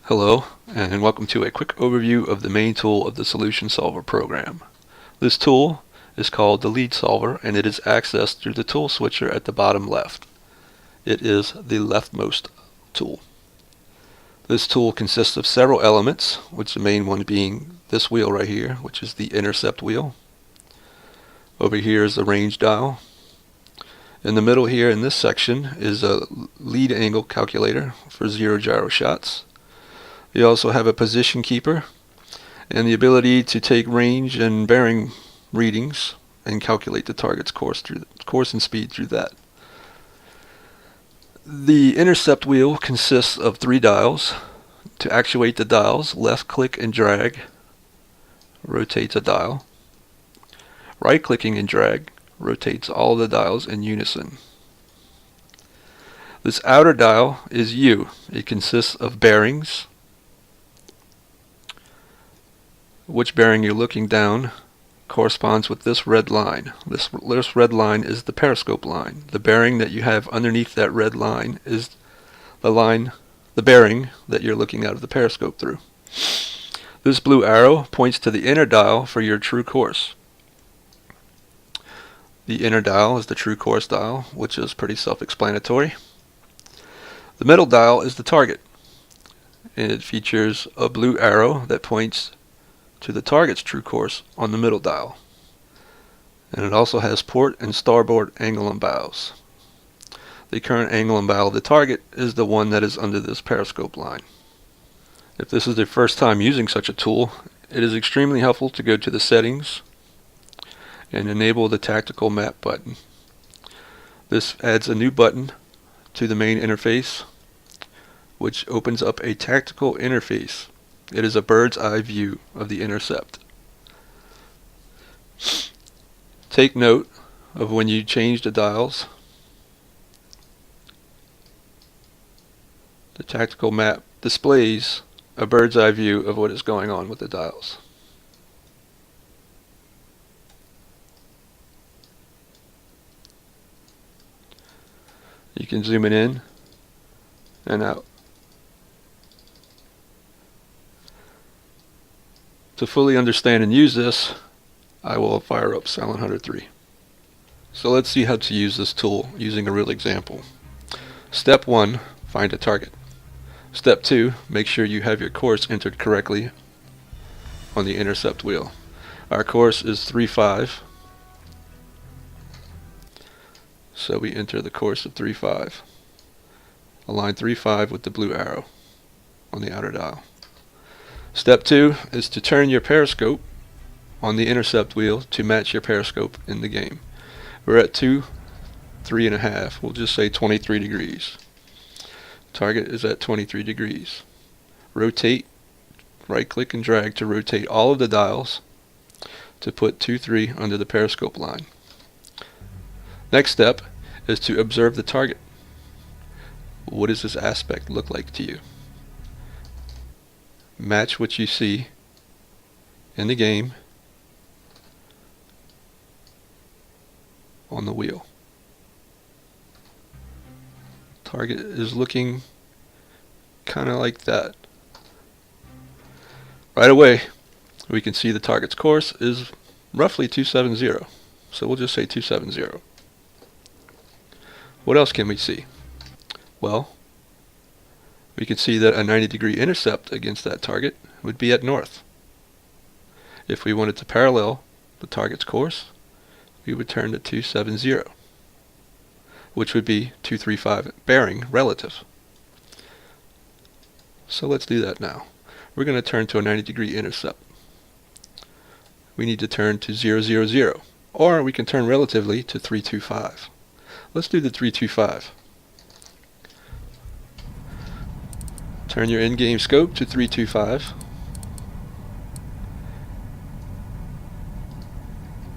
Hello, and welcome to a quick overview of the main tool of the Solution Solver program. This tool is called the Lead Solver, and it is accessed through the tool switcher at the bottom left. It is the leftmost tool. This tool consists of several elements, which the main one being this wheel right here, which is the Intercept wheel. Over here is the range dial. In the middle here in this section is a lead angle calculator for 0 gyro shots. You also have a position keeper and the ability to take range and bearing readings and calculate the target's course and speed through that. The Intercept wheel consists of 3 dials. To actuate the dials, left click and drag rotates a dial. Right clicking and drag rotates all the dials in unison. This outer dial is U. It consists of bearings. Which bearing you're looking down corresponds with this red line. This red line is the periscope line. The bearing that you have underneath that red line is the bearing that you're looking out of the periscope through. This blue arrow points to the inner dial for your true course. The inner dial is the true course dial, which is pretty self-explanatory. The middle dial is the target, and it features a blue arrow that points to the target's true course on the middle dial. And it also has port and starboard angle and bows. The current angle and bow of the target is the one that is under this periscope line. If this is the first time using such a tool, it is extremely helpful to go to the settings and enable the tactical map button. This adds a new button to the main interface, which opens up a tactical interface. It is a bird's eye view of the Intercept. Take note of when you change the dials. The tactical map displays a bird's eye view of what is going on with the dials. You can zoom it in and out. To fully understand and use this, I will fire up Silent Hunter 3. So let's see how to use this tool using a real example. Step 1, find a target. Step 2, make sure you have your course entered correctly on the Intercept wheel. Our course is 3.5, so we enter the course of 3.5. Align 3.5 with the blue arrow on the outer dial. Step 2 is to turn your periscope on the Intercept wheel to match your periscope in the game. We're at 3.5. We'll just say 23 degrees. Target is at 23 degrees. Rotate, right click and drag to rotate all of the dials to put 2.3 under the periscope line. Next step is to observe the target. What does this aspect look like to you? Match what you see in the game on the wheel. Target is looking kind of like that. Right away we can see the target's course is roughly 270, so we'll just say 270. What else can we see? Well, we can see that a 90-degree intercept against that target would be at north. If we wanted to parallel the target's course, we would turn to 270, which would be 235 bearing relative. So let's do that now. We're going to turn to a 90-degree intercept. We need to turn to 000, or we can turn relatively to 325. Let's do the 325. Turn your in-game scope to 325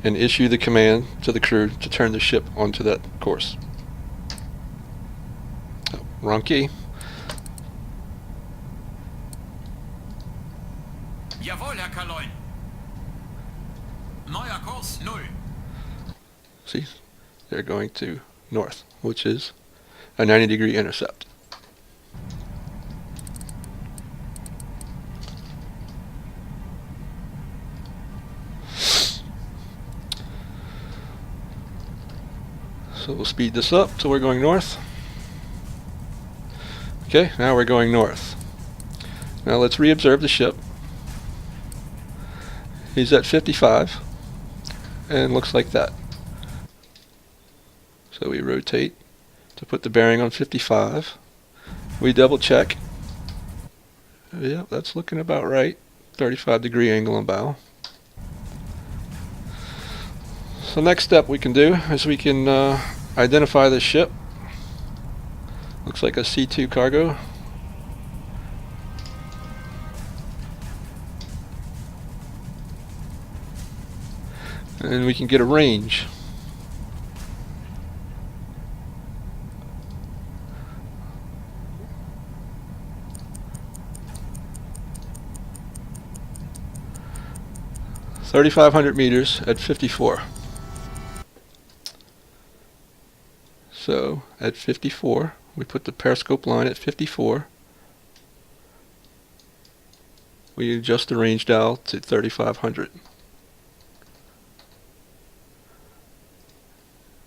and issue the command to the crew to turn the ship onto that course. Oh, wrong key. Jawohl, Herr Kaloin. Neuer Kurs 0. See, they're going to north, which is a 90-degree intercept. So we'll speed this up till we're going north. Okay, now we're going north. Now let's re-observe the ship. He's at 55 and looks like that. So we rotate to put the bearing on 55. We double check. Yep, that's looking about right. 35-degree angle on bow. So next step we can do is we can identify the ship. Looks like a C2 cargo. And we can get a range. (3,500 meters) at 54. So at 54, we put the periscope line at 54. We adjust the range dial to 3,500.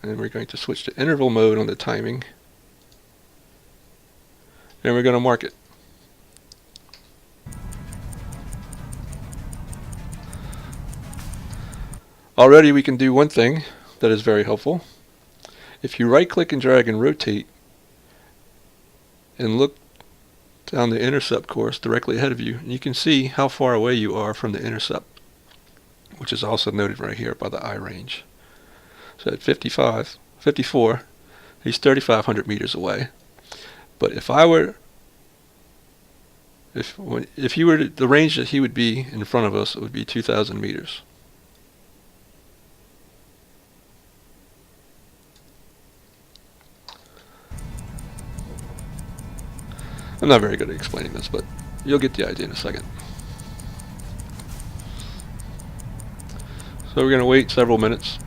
And we're going to switch to interval mode on the timing. And we're going to mark it. Already we can do one thing that is very helpful. If you right click and drag and rotate and look down the intercept course directly ahead of you, you can see how far away you are from the intercept, which is also noted right here by the eye range. So at 54, he's 3,500 meters away. But if he were the range that he would be in front of us, it would be 2,000 meters. I'm not very good at explaining this, but you'll get the idea in a second. So we're going to wait several minutes.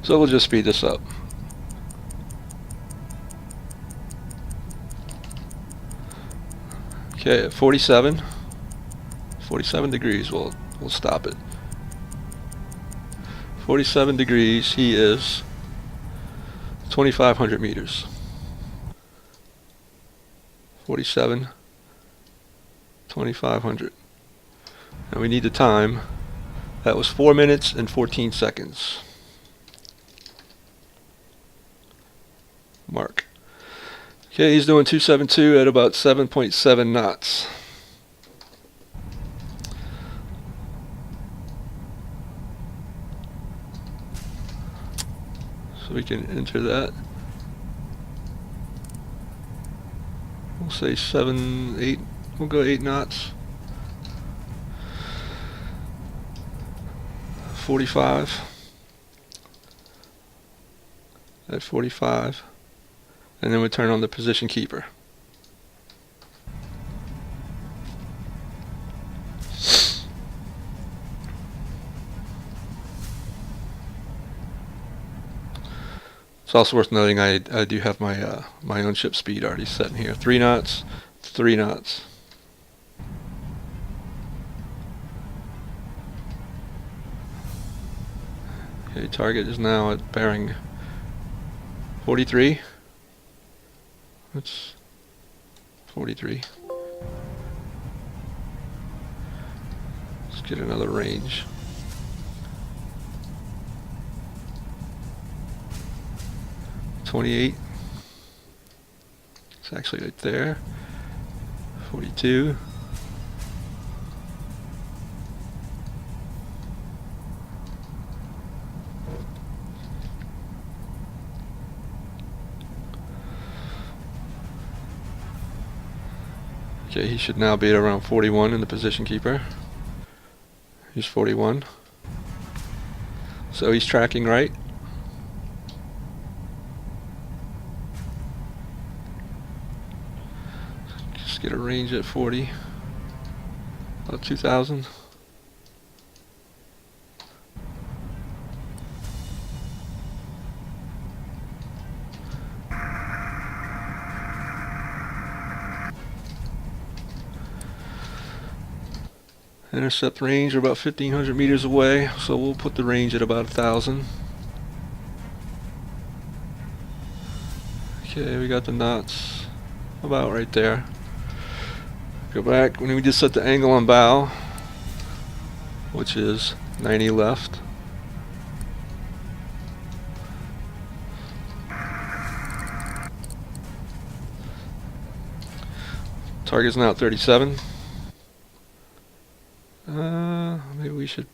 So we'll just speed this up. Okay, at 47 degrees, we'll stop it. 47 degrees, he is 2,500 meters. 47, 2,500. And we need the time. That was 4 minutes and 14 seconds. Mark. Okay, he's doing 272 at about 7.7 knots. So we can enter that. We'll say 8, we'll go 8 knots. 45. At 45. And then we turn on the position keeper. It's also worth noting I do have my my own ship speed already set in here. 3 knots, 3 knots. Okay, target is now at bearing 43. That's 43. Let's get another range. .28. It's actually right there. 42. Okay, he should now be at around 41 in the position keeper. He's 41. So he's tracking right. get a range at 40. About 2,000. Intercept range are about 1,500 meters away, so we'll put the range at about 1,000. Okay, we got the knots about right there. Go back, when we just set the angle on bow, which is 90 left. Target's now at 37. Maybe we should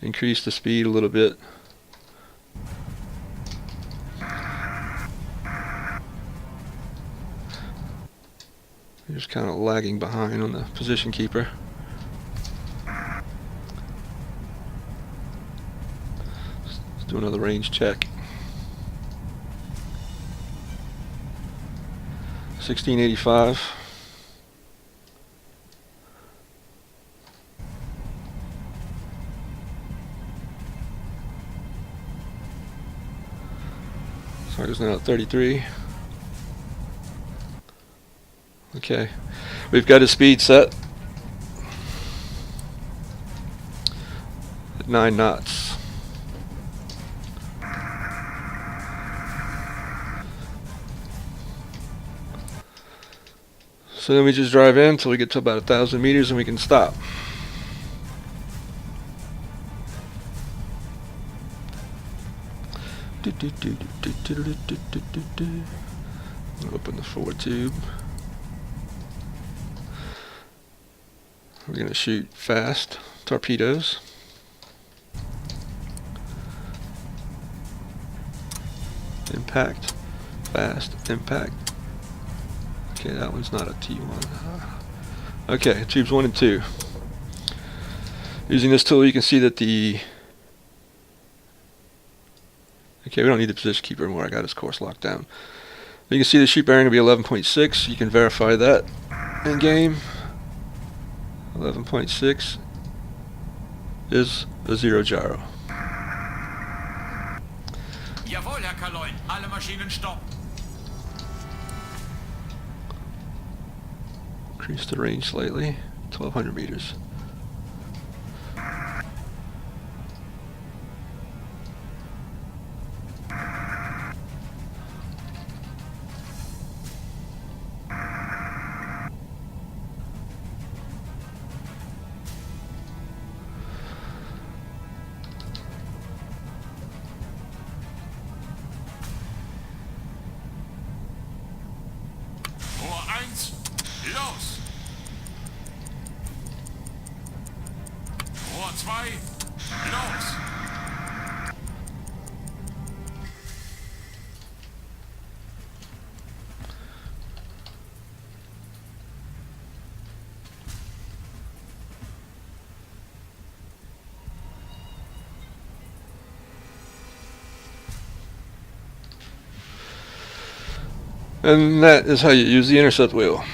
increase the speed a little bit. You're just kind of lagging behind on the position keeper. Let's do another range check. 1685. Target's now at 33. Okay, we've got his speed set at 9 knots. So then we just drive in until we get to about 1,000 meters and we can stop. Open the forward tube. We're going to shoot fast torpedoes. Impact, fast, impact. Okay, that one's not a T1. Okay, tubes 1 and 2. Using this tool, you can see that the... Okay, we don't need the position keeper anymore. I got his course locked down. You can see the shoot bearing will be 11.6. You can verify that in game. 11.6 is a 0 gyro. Jawohl, Herr Kaloin. Alle Maschinen stopp. Increase the range slightly, 1,200 meters. Rohr 1, los! Rohr 2, los! And that is how you use the intercept wheel.